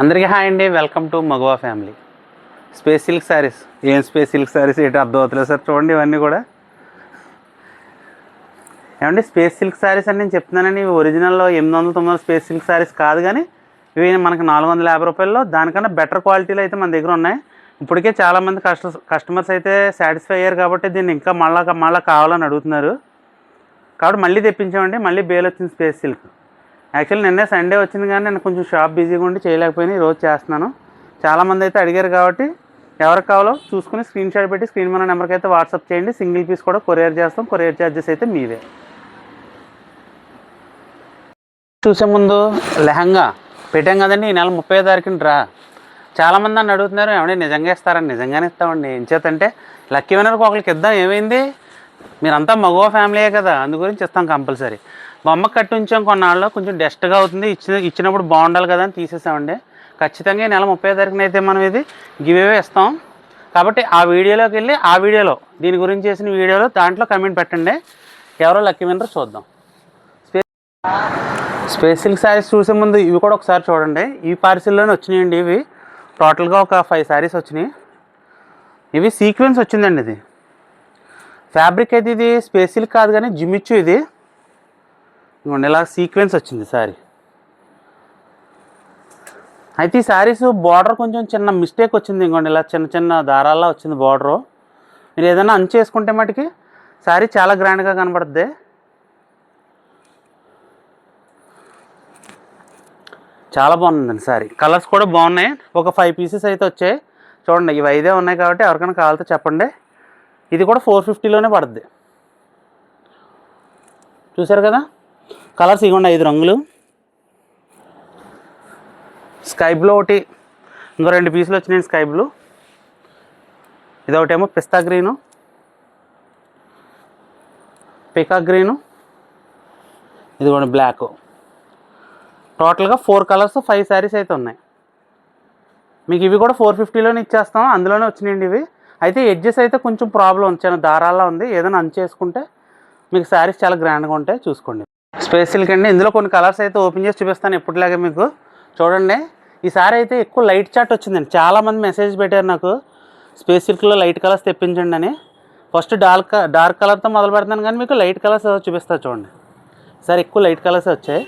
అందరికీ హాయ్ అండి. Welcome to Magava family. Space silk saris. ఏం స్పేస్ సిల్క్ శారీస్ ఏంటి అర్థం అవుతలేదు సార్. చూడండి ఇవన్నీ కూడా ఏమండి స్పేస్ సిల్క్ శారీస్ అని నేను చెప్తున్నానని ఇవి ఒరిజినల్లో 800-900 స్పేస్ సిల్క్ శారీస్ కాదు, కానీ ఇవి మనకి 450 రూపాయల్లో దానికన్నా బెటర్ క్వాలిటీలో అయితే మన దగ్గర ఉన్నాయి. ఇప్పటికే చాలామంది కస్టమర్స్ అయితే సాటిస్ఫై అయ్యారు కాబట్టి దీన్ని ఇంకా మళ్ళీ కావాలని అడుగుతున్నారు. కాబట్టి మళ్ళీ తెప్పించామండి. మళ్ళీ బేల్ వచ్చింది స్పేస్ సిల్క్. యాక్చువల్లీ నిన్నే సండే వచ్చింది, కానీ నేను కొంచెం షాప్ బిజీగా ఉండి చేయలేకపోయినా ఈరోజు చేస్తున్నాను. చాలామంది అయితే అడిగారు కాబట్టి ఎవరికి కావాలో చూసుకుని స్క్రీన్ షాట్ పెట్టి స్క్రీన్ మన నెంబర్కి అయితే వాట్సాప్ చేయండి. సింగిల్ పీస్ కూడా కొరియర్ చేస్తాం. కొరియర్ ఛార్జెస్ అయితే మీవే. చూసే ముందు లెహంగా పెట్టాం కదండి, ఈ నెల 30వ తారీఖున రా. చాలామంది నన్ను అడుగుతున్నారు, ఏమంటే నిజంగా ఇస్తారని. నిజంగానే ఇస్తామండి. ఏం చేతంటే లక్కీ వినర్కి ఒకరికి ఇద్దాం, ఏమైంది, మీరంతా మగవ ఫ్యామిలీయే కదా, అందు గురించి ఇస్తాం కంపల్సరీ. బొమ్మ కట్టి ఉంచాం కొన్నాళ్ళు, కొంచెం డస్ట్గా అవుతుంది, ఇచ్చినప్పుడు బాగుండాలి కదా అని తీసేసామండి. ఖచ్చితంగా ఈ నెల 30వ తారీఖున అయితే మనం ఇది గివేవే ఇస్తాం. కాబట్టి ఆ వీడియోలోకి వెళ్ళి ఆ వీడియోలో దీని గురించి చేసిన వీడియోలో దాంట్లో కమెంట్ పెట్టండి, ఎవరో లక్కీ విన్నర్ చూద్దాం. స్పేస్ సిల్క్ శారీస్ చూసే ముందు ఇవి కూడా ఒకసారి చూడండి. ఈ పార్సిల్లోనే వచ్చినాయండి. ఇవి టోటల్గా ఒక 5 శారీస్ వచ్చినాయి. ఇవి సీక్వెన్స్ వచ్చిందండి. ఇది ఫ్యాబ్రిక్ అయితే ఇది స్పేస్ సిల్క్ కాదు, కానీ జిమిచ్చు. ఇది ఇవ్వండి, ఇలా సీక్వెన్స్ వచ్చింది శారీ. అయితే ఈ శారీస్ బార్డర్ కొంచెం చిన్న మిస్టేక్ వచ్చింది. ఇంకోండి ఇలా చిన్న చిన్న దారాల్లో వచ్చింది బార్డరు. మీరు ఏదైనా చేసుకుంటే మటుకి శారీ చాలా గ్రాండ్గా కనబడుద్ది. చాలా బాగుందండి శారీ. కలర్స్ కూడా బాగున్నాయి. ఒక 5 పీసెస్ అయితే వచ్చాయి. చూడండి, ఇవి 5 ఉన్నాయి కాబట్టి ఎవరికైనా కావాలితే చెప్పండి. ఇది కూడా 450లోనే పడుద్ది. చూసారు కదా కలర్స్. ఇవ్వండి 5 రంగులు. స్కై బ్లూ ఒకటి, ఇంకో 2 పీసులు వచ్చినాయి స్కై బ్లూ. ఇదొకటేమో పిస్తా గ్రీను, పికాక్ గ్రీను, ఇది కూడా బ్లాక్. టోటల్గా 4 కలర్స్ 5 శారీస్ అయితే ఉన్నాయి. మీకు ఇవి కూడా 450లోనే ఇచ్చేస్తాం. అందులోనే వచ్చినాయండి ఇవి. అయితే ఎడ్జెస్ అయితే కొంచెం ప్రాబ్లం ఉంది, చిన్న దారాల్లో ఉంది. ఏదైనా చేసుకుంటే మీకు శారీస్ చాలా గ్రాండ్గా ఉంటాయి. చూసుకోండి. స్పేస్ సిల్క్ అండి. ఇందులో కొన్ని కలర్స్ అయితే ఓపెన్ చేసి చూపిస్తాను ఎప్పటిలాగే మీకు. చూడండి, ఈ సారీ అయితే ఎక్కువ లైట్ చాట్ వచ్చిందండి. చాలామంది మెసేజ్ పెట్టారు నాకు, స్పేస్ సిల్క్లో లైట్ కలర్స్ తెప్పించండి అని. ఫస్ట్ డార్క్ కలర్తో మొదలు పెడతాను, కానీ మీకు లైట్ కలర్స్ చూపిస్తాను చూడండి. సార్ ఎక్కువ లైట్ కలర్స్ వచ్చాయి.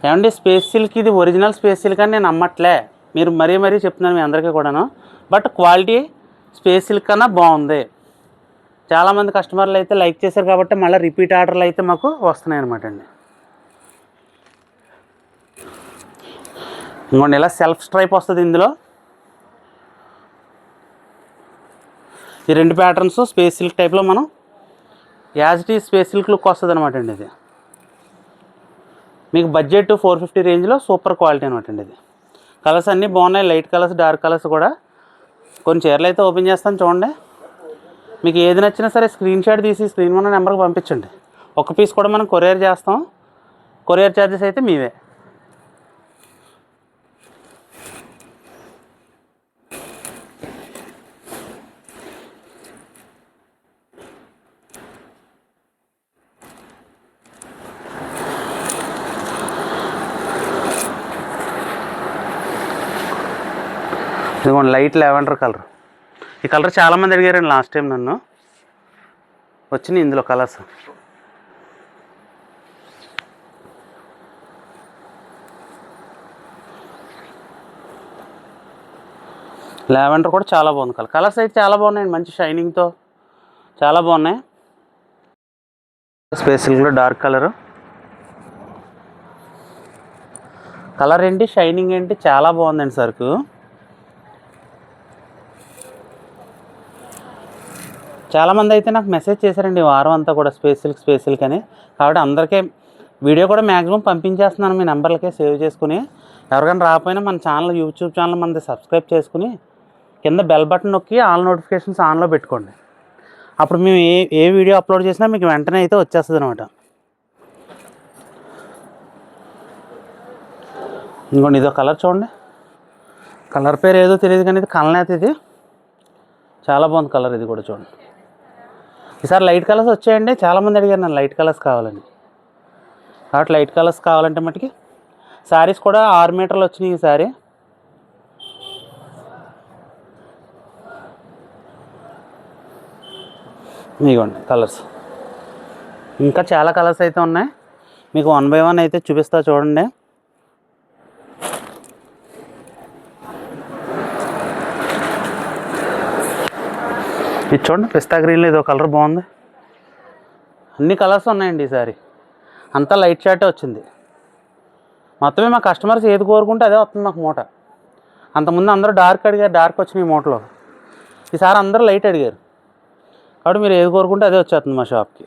ఏమండి స్పేస్ సిల్క్ ఇది ఒరిజినల్ స్పేస్ సిల్క్ అని నేను నమ్మట్లే, మీరు మరీ చెప్తున్నాను మీ అందరికీ కూడాను. బట్ క్వాలిటీ స్పేస్ సిల్క్ కన్నా బాగుంది. చాలామంది కస్టమర్లు అయితే లైక్ చేశారు కాబట్టి మళ్ళీ రిపీట్ ఆర్డర్లు అయితే మాకు వస్తున్నాయి అనమాట అండి. ఇంకోండి ఇలా సెల్ఫ్ స్ట్రైప్ వస్తుంది ఇందులో. ఈ 2 ప్యాటర్న్స్ స్పేస్ సిల్క్ టైప్లో మనం as it is space silk look వస్తుంది అనమాట అండి. ఇది మీకు బడ్జెట్ 450 రేంజ్లో సూపర్ క్వాలిటీ అనమాట అండి. ఇది కలర్స్ అన్నీ బాగున్నాయి, లైట్ కలర్స్, డార్క్ కలర్స్ కూడా. కొన్ని చీరలు అయితే ఓపెన్ చేస్తాను చూడండి. మీకు ఏది నచ్చినా సరే స్క్రీన్ షాట్ తీసి స్క్రీన్ మన నెంబర్కి పంపించండి. ఒక పీస్ కూడా మనం కొరియర్ చేస్తాం. కొరియర్ ఛార్జెస్ అయితే మీవే. ఇదిగోండి లైట్ లావెండర్ కలర్. ఈ కలర్ చాలామంది అడిగారండి లాస్ట్ టైం నన్ను. వచ్చినాయి ఇందులో కలర్స్. లావెండర్ కూడా చాలా బాగుంది కలర్. కలర్స్ అయితే చాలా బాగున్నాయండి, మంచి షైనింగ్తో చాలా బాగున్నాయి. స్పేస్ సిల్క్లో డార్క్ కలరు. కలర్ ఏంటి, షైనింగ్ ఏంటి, చాలా బాగుందండి సరుకు. చాలామంది అయితే నాకు మెసేజ్ చేశారండి వారం అంతా కూడా స్పేస్ సిల్క్ అని. కాబట్టి అందరికీ వీడియో కూడా మ్యాక్సిమం పంపించేస్తున్నాను మీ నెంబర్లకే సేవ్ చేసుకుని. ఎవరికైనా రాకపోయినా మన ఛానల్, యూట్యూబ్ ఛానల్ మనది సబ్స్క్రైబ్ చేసుకుని కింద బెల్ బటన్ నొక్కి ఆల్ నోటిఫికేషన్స్ ఆన్లో పెట్టుకోండి. అప్పుడు మేము ఏ వీడియో అప్లోడ్ చేసినా మీకు వెంటనే అయితే వచ్చేస్తుంది అనమాట. ఇంకోండి ఇదో కలర్ చూడండి. కలర్ పేరు ఏదో తెలియదు కానీ ఇది కలనేత. ఇది చాలా బాగుంది కలర్. ఇది కూడా చూడండి. ఈసారి లైట్ కలర్స్ వచ్చాయండి. చాలామంది అడిగారు నన్ను లైట్ కలర్స్ కావాలని. కాబట్టి లైట్ కలర్స్ కావాలంటే మటుకి శారీస్ కూడా 6 మీటర్లు వచ్చినాయి ఈ శారీ. ఇదిగోండి కలర్స్, ఇంకా చాలా కలర్స్ అయితే ఉన్నాయి. మీకు 1 బై 1 అయితే చూపిస్తా చూడండి. ఇది చూడండి, పిస్తా గ్రీన్లో ఇదో కలర్ బాగుంది. అన్ని కలర్స్ ఉన్నాయండి ఈసారి. అంతా లైట్ షార్టే వచ్చింది. మొత్తమే మా కస్టమర్స్ ఏది కోరుకుంటే అదే వస్తుంది మాకు మూట. అంతకుముందు అందరూ డార్క్ అడిగారు, డార్క్ వచ్చినాయి మూటలో. ఈసారి అందరూ లైట్ అడిగారు కాబట్టి మీరు ఏది కోరుకుంటే అదే వచ్చేస్తుంది మా షాప్కి.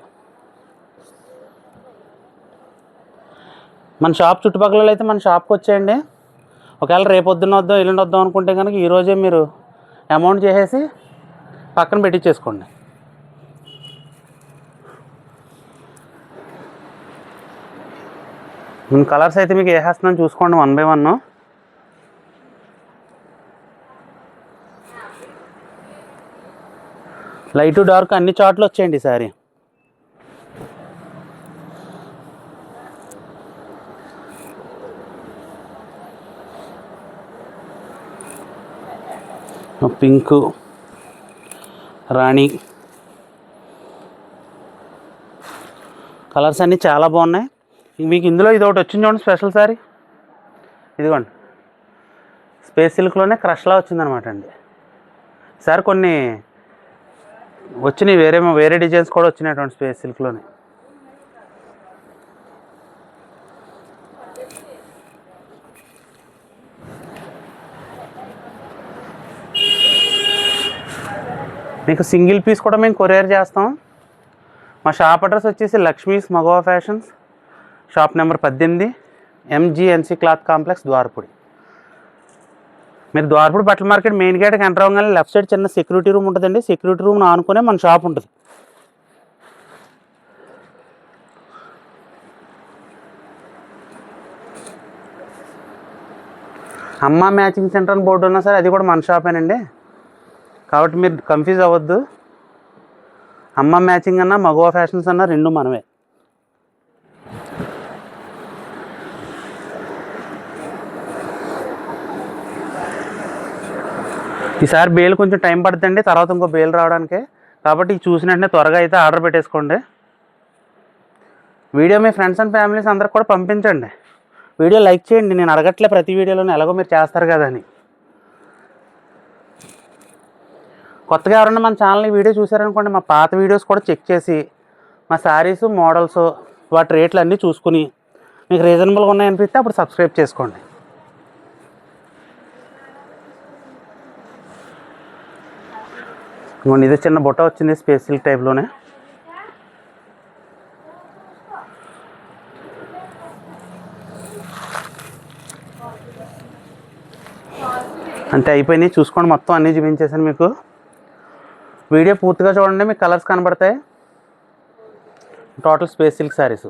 మన షాప్ చుట్టుపక్కల అయితే మన షాప్కి వచ్చేయండి. ఒకవేళ రేపు పొద్దున్న వద్దాం ఎల్లుండి వద్దాం అనుకుంటే కనుక ఈరోజే మీరు అమౌంట్ చేసేసి పక్కన పెట్టించేసుకోండి. కలర్స్ అయితే మీకు వేసేస్తున్నాను చూసుకోండి 1 బై 1. లైట్ డార్క్ అన్ని చాట్లు వచ్చేయండి ఈసారి. పింకు, రాణి కలర్స్ అన్నీ చాలా బాగున్నాయి. మీకు ఇందులో ఇది ఒకటి వచ్చింది చూడండి స్పెషల్ సారీ. ఇదిగోండి స్పేస్ సిల్క్లోనే క్రష్లా వచ్చిందనమాట అండి. సార్ కొన్ని వచ్చినాయి, వేరే డిజైన్స్ కూడా వచ్చినాయి స్పేస్ సిల్క్లోనే. మీకు సింగిల్ పీస్ కూడా మేము కొరియర్ చేస్తాం. మా షాప్ అడ్రస్ వచ్చేసి Lakshmi's Magava fashions, shop number 18, MGNC cloth complex, Dwarapudi. మీరు ద్వారపూడి బట్టల మార్కెట్ మెయిన్ గేట్కి ఎంటర్ అవ్వగానే లెఫ్ట్ సైడ్ చిన్న సెక్యూరిటీ రూమ్ ఉంటుందండి. సెక్యూరిటీ రూమ్ ఆనుకునే మన షాప్ ఉంటుంది. అమ్మ మ్యాచింగ్ సెంటర్ అని బోర్డు ఉన్నా సరే అది కూడా మన షాపేనండి. కాబట్టి మీరు కన్ఫ్యూజ్ అవ్వద్దు. అమ్మ మ్యాచింగ్ అన్నా మగవా ఫ్యాషన్స్ అన్నా రెండు మనమే. ఈసారి బేల్ కొంచెం టైం పడుతుందండి, తర్వాత ఇంకో బేల్ రావడానికి. కాబట్టి చూసిన వెంటనే త్వరగా అయితే ఆర్డర్ పెట్టేసుకోండి. Video me friends and families అందరికి కూడా పంపించండి. వీడియో లైక్ చేయండి. నేను అడగట్లే ప్రతి వీడియోలోనే, ఎలాగో మీరు చేస్తారు కదా అని. కొత్తగా ఎవరన్నా మన ఛానల్ని వీడియో చూసారనుకోండి, మా పాత వీడియోస్ కూడా చెక్ చేసి మా శారీస్ మోడల్స్ వాటి రేట్లు అన్నీ చూసుకుని మీకు రీజనబుల్గా ఉన్నాయనిపిస్తే అప్పుడు సబ్స్క్రైబ్ చేసుకోండి. ఇది చిన్న బుట్ట వచ్చింది స్పేస్ సిల్క్ టైప్లోనే. అంతే అయిపోయినాయి. చూసుకోండి, మొత్తం అన్నీ చూపించేసాను మీకు. వీడియో పూర్తిగా చూడండి, మీకు కలర్స్ కనబడతాయి. Total space silk saris.